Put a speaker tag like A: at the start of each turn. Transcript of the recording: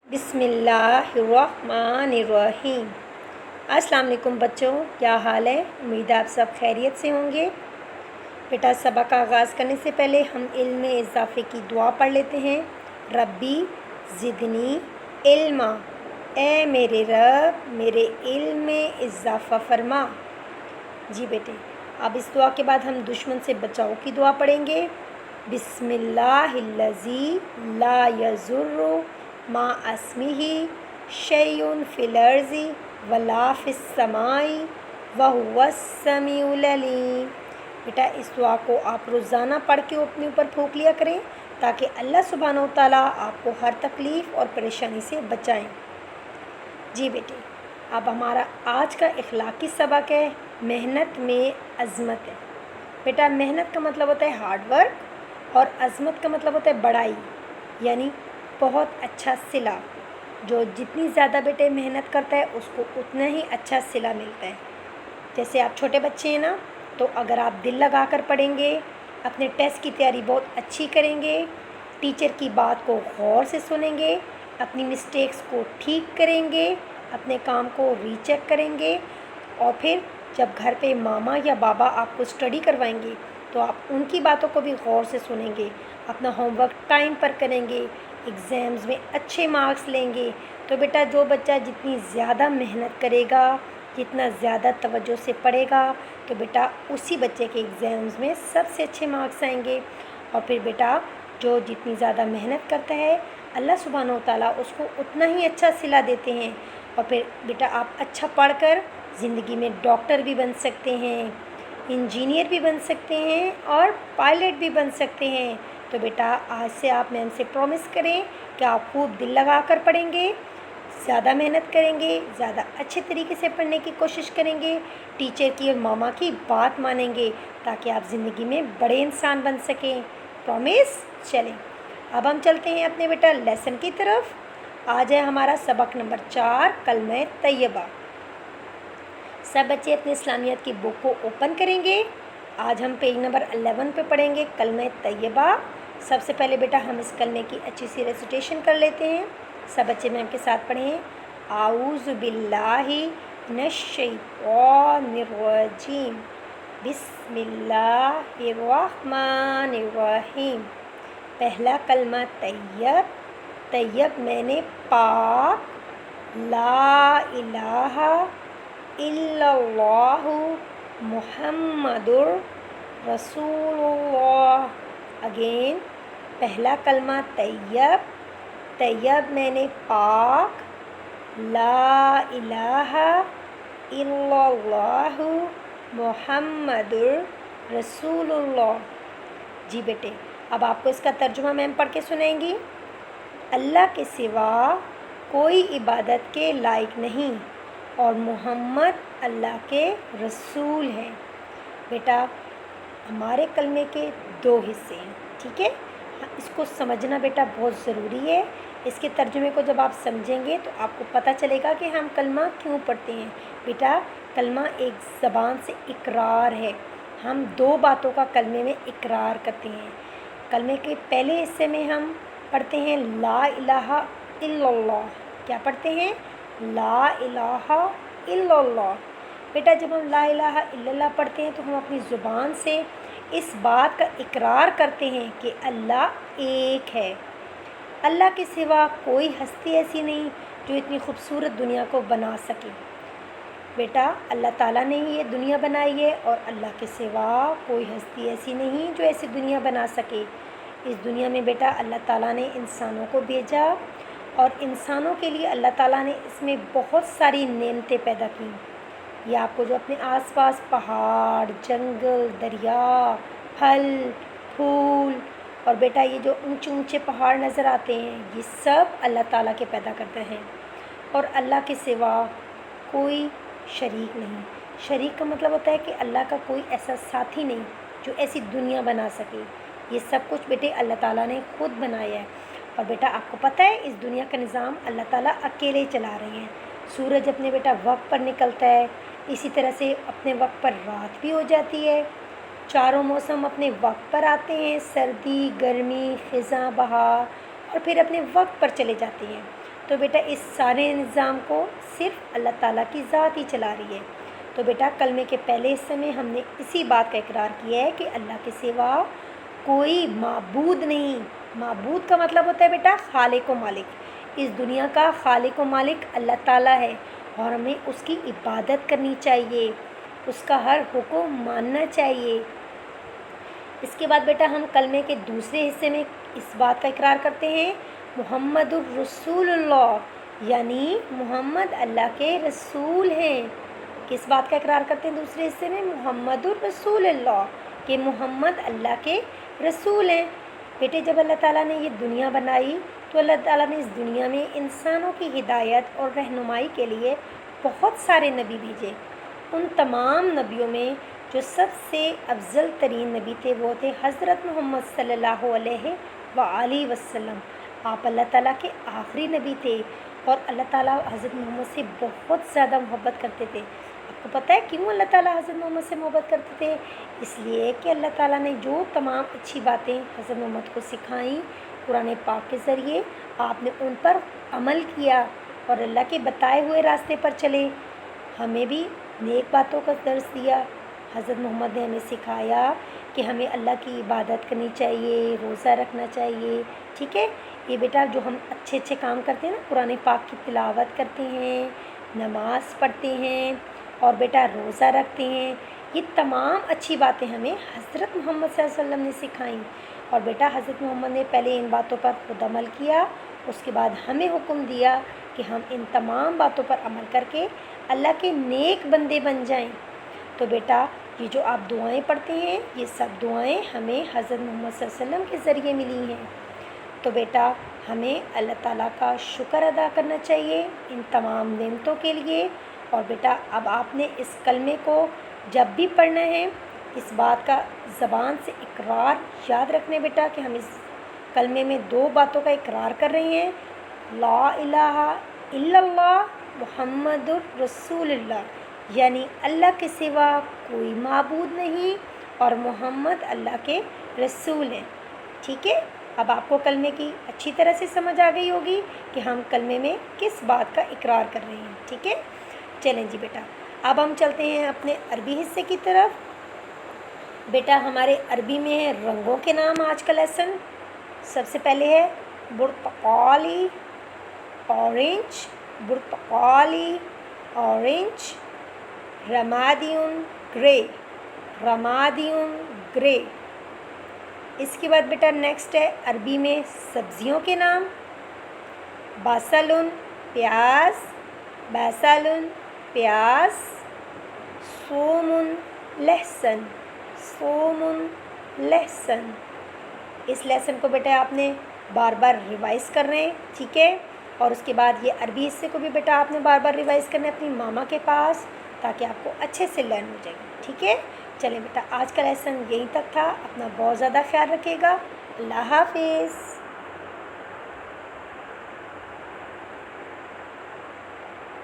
A: बिस्मिल्लाहिर्रहमानिर्रहीम। अस्सलाम वालेकुम बच्चों, क्या हाल है। उम्मीद है आप सब खैरियत से होंगे। बेटा सबक का आगाज़ करने से पहले हम इल्म में इजाफ़े की दुआ पढ़ लेते हैं। रब्बी ज़िदनी इल्मा, ए मेरे रब मेरे इल्म में इजाफ़ा फरमा। जी बेटे, अब इस दुआ के बाद हम दुश्मन से बचाव की दुआ पढ़ेंगे। बिस्मिल्लाहिल्लज़ी ला यज़ुर्रु मा अस्मिही शैउन फिल अर्ज़ि वला फिस समाई वहुवस समीउल अलीम। बेटा इस दुआ को आप रोज़ाना पढ़ के अपने ऊपर फूंक लिया करें ताकि अल्लाह सुब्हानहू व तआला आपको हर तकलीफ़ और परेशानी से बचाएं। जी बेटे, अब हमारा आज का इखलाकी सबक है मेहनत में अज़मत है। बेटा मेहनत का मतलब होता है हार्ड वर्क और अज़मत का मतलब होता है बड़ाई, यानी बहुत अच्छा सिला। जो जितनी ज़्यादा बेटे मेहनत करता है उसको उतना ही अच्छा सिला मिलता है। जैसे आप छोटे बच्चे हैं ना, तो अगर आप दिल लगा कर पढ़ेंगे, अपने टेस्ट की तैयारी बहुत अच्छी करेंगे, टीचर की बात को गौर से सुनेंगे, अपनी मिस्टेक्स को ठीक करेंगे, अपने काम को रीचेक करेंगे और फिर जब घर पे मामा या बाबा आपको स्टडी करवाएंगे तो आप उनकी बातों को भी गौर से सुनेंगे, अपना होमवर्क टाइम पर करेंगे, एग्ज़ाम्स में अच्छे मार्क्स लेंगे। तो बेटा जो बच्चा जितनी ज़्यादा मेहनत करेगा, जितना ज़्यादा तवज्जो से पढ़ेगा, तो बेटा उसी बच्चे के एग्ज़ाम्स में सबसे अच्छे मार्क्स आएंगे। और फिर बेटा जो जितनी ज़्यादा मेहनत करता है, अल्लाह सुब्हानहू व तआला उसको उतना ही अच्छा सिला देते हैं। और फिर बेटा आप अच्छा पढ़कर ज़िंदगी में डॉक्टर भी बन सकते हैं, इंजीनियर भी बन सकते हैं और पायलट भी बन सकते हैं। तो बेटा आज से आप मैम से प्रॉमिस करें कि आप खूब दिल लगा कर पढ़ेंगे, ज़्यादा मेहनत करेंगे, ज़्यादा अच्छे तरीके से पढ़ने की कोशिश करेंगे, टीचर की और मामा की बात मानेंगे ताकि आप ज़िंदगी में बड़े इंसान बन सकें। प्रॉमिस। चलें अब हम चलते हैं अपने बेटा लेसन की तरफ। आज है हमारा सबक नंबर 4 कलमे तैयबा। सब बच्चे अपने इस्लामियत की बुक को ओपन करेंगे। आज हम पेज नंबर 11 पे पढ़ेंगे कलमे तैयबा। सबसे पहले बेटा हम इस कलमे की अच्छी सी रेसिटेशन कर लेते हैं। सब बच्चे मैम के साथ पढ़ें। आऊज़ु बिल्लाहि मिनश शैतानिर रजीम बिस्मिल्लाहिर्रहमानिर्रहीम। पहला कलमा तैयब। तैयब मैंने पाक, ला इलाहा इल्लल्लाहु मुहम्मदुर रसूलुल्लाह। अगेन पहला कलमा तैयब। तैयब मैंने पाक, ला इलाहा इल्लल्लाहु मुहम्मदुर रसूलुल्लाह। जी बेटे, अब आपको इसका तर्जुमा मैम पढ़ के सुनाएंगी। अल्लाह के सिवा कोई इबादत के लायक नहीं और मोहम्मद अल्लाह के रसूल हैं। बेटा हमारे कलमे के 2 हिस्से हैं, ठीक है। इसको समझना बेटा बहुत ज़रूरी है। इसके तर्जुमे को जब आप समझेंगे तो आपको पता चलेगा कि हम कलमा क्यों पढ़ते हैं। बेटा कलमा एक ज़बान से इकरार है। हम 2 बातों का कलमे में इकरार करते हैं। कलमे के पहले हिस्से में हम पढ़ते हैं ला इलाहा इल्लल्लाह। क्या पढ़ते हैं? ला इलाहा इल्लल्लाह। बेटा जब हम ला इलाहा इल्लल्लाह पढ़ते हैं तो हम अपनी ज़ुबान से इस बात का इकरार करते हैं कि अल्लाह एक है। अल्लाह के सिवा कोई हस्ती ऐसी नहीं जो इतनी खूबसूरत दुनिया को बना सके। बेटा अल्लाह ताला ने ही ये दुनिया बनाई है और अल्लाह के सिवा कोई हस्ती ऐसी नहीं जो ऐसी दुनिया बना सके। इस दुनिया में बेटा अल्लाह ताला ने इंसानों को भेजा और इंसानों के लिए अल्लाह ताला ने इसमें बहुत सारी नेमतें पैदा की। ये आपको जो अपने आसपास पहाड़, जंगल, दरिया, फल, फूल और बेटा ये जो ऊंचे ऊंचे पहाड़ नज़र आते हैं, ये सब अल्लाह ताला के पैदा करते हैं और अल्लाह के सिवा कोई शरीक नहीं। शरीक का मतलब होता है कि अल्लाह का कोई ऐसा साथी नहीं जो ऐसी दुनिया बना सके। ये सब कुछ बेटे अल्लाह ताला ने खुद बनाया है। और बेटा आपको पता है इस दुनिया का निज़ाम अल्लाह ताला अकेले चला रहे हैं। सूरज अपने बेटा वक्त पर निकलता है, इसी तरह से अपने वक्त पर रात भी हो जाती है। चारों मौसम अपने वक्त पर आते हैं, सर्दी, गर्मी, ख़िज़ां, बहार, और फिर अपने वक्त पर चले जाते हैं। تو بیٹا اس سارے نظام کو صرف اللہ تعالیٰ کی ذات ہی چلا رہی ہے۔ تو بیٹا کلمے کے پہلے حصے میں ہم نے اسی بات کا اقرار کیا ہے کہ اللہ کے سوا کوئی معبود نہیں۔ معبود کا مطلب ہوتا ہے بیٹا خالق و مالک۔ اس دنیا کا خالق و مالک اللہ تعالیٰ ہے اور ہمیں اس کی عبادت کرنی چاہیے، اس کا ہر حکم ماننا چاہیے۔ اس کے بعد بیٹا ہم کلمے کے دوسرے حصے میں اس بات کا اقرار کرتے ہیں محمد الرسول اللہ، یعنی محمد اللہ کے رسول ہیں۔ کس بات کا اقرار کرتے ہیں دوسرے حصے میں؟ محمد الرسول اللہ، کہ محمد اللہ کے رسول ہیں۔ بیٹے جب اللہ تعالیٰ نے یہ دنیا بنائی تو اللہ تعالیٰ نے اس دنیا میں انسانوں کی ہدایت اور رہنمائی کے لیے بہت سارے نبی بھیجے۔ ان تمام نبیوں میں جو سب سے افضل ترین نبی تھے وہ تھے حضرت محمد صلی اللہ علیہ وآلہ وسلم۔ آپ اللہ تعالیٰ کے آخری نبی تھے اور اللہ تعالیٰ حضرت محمد سے بہت زیادہ محبت کرتے تھے۔ آپ کو پتہ ہے کیوں اللہ تعالیٰ حضرت محمد سے محبت کرتے تھے؟ اس لیے کہ اللہ تعالیٰ نے جو تمام اچھی باتیں حضرت محمد کو سکھائیں قرآن پاک کے ذریعے، آپ نے ان پر عمل کیا اور اللہ کے بتائے ہوئے راستے پر چلے۔ ہمیں بھی نیک باتوں کا درس دیا۔ حضرت محمد نے ہمیں سکھایا کہ ہمیں اللہ کی عبادت کرنی چاہیے، روزہ رکھنا چاہیے، ٹھیک ہے؟ یہ بیٹا جو ہم اچھے اچھے کام کرتے ہیں نا، قرآن پاک کی تلاوت کرتے ہیں، نماز پڑھتے ہیں اور بیٹا روزہ رکھتے ہیں، یہ تمام اچھی باتیں ہمیں حضرت محمد صلی اللہ علیہ وسلم نے سکھائیں۔ اور بیٹا حضرت محمد نے پہلے ان باتوں پر خود عمل کیا، اس کے بعد ہمیں حکم دیا کہ ہم ان تمام باتوں پر عمل کر کے اللہ کے نیک بندے بن جائیں۔ تو بیٹا یہ جو آپ دعائیں پڑھتے ہیں یہ سب دعائیں ہمیں حضرت محمد صلی اللہ علیہ وسلم کے ذریعے ملی ہیں۔ تو بیٹا ہمیں اللہ تعالیٰ کا شکر ادا کرنا چاہیے ان تمام نعمتوں کے لیے۔ اور بیٹا اب آپ نے اس کلمے کو جب بھی پڑھنا ہے اس بات کا زبان سے اقرار یاد رکھنے بیٹا کہ ہم اس کلمے میں 2 باتوں کا اقرار کر رہے ہیں، لا الہ الا اللہ محمد الرسول اللہ، یعنی اللہ کے سوا کوئی معبود نہیں اور محمد اللہ کے رسول ہیں، ٹھیک ہے؟ اب آپ کو کلمے کی اچھی طرح سے سمجھ آ گئی ہوگی کہ ہم کلمے میں کس بات کا اقرار کر رہے ہیں، ٹھیک ہے؟ چلیں جی بیٹا اب ہم چلتے ہیں اپنے عربی حصے کی طرف۔ بیٹا ہمارے عربی میں ہے رنگوں کے نام آج کا لیسن۔ سب سے پہلے ہے برتقالی اورنج، برتقالی اورنج، رمادیون گرے، رمادیون گرے۔ اس کے بعد بیٹا نیکسٹ ہے عربی میں سبزیوں کے نام، باسلن پیاز، باسلن پیاز، سومن لہسن، سومن لہسن۔ اس لیسن کو بیٹا آپ نے بار بار ریوائز کر رہے ہیں، ٹھیک ہے؟ اور اس کے بعد یہ عربی حصے کو بھی بیٹا آپ نے بار بار ریوائز کرنا ہے اپنی ماما کے پاس تاکہ آپ کو اچھے سے لرن ہو جائے، ٹھیک ہے؟ چلیں بیٹا آج کا لیسن یہیں تک تھا، اپنا بہت زیادہ خیال رکھیے گا، اللہ حافظ۔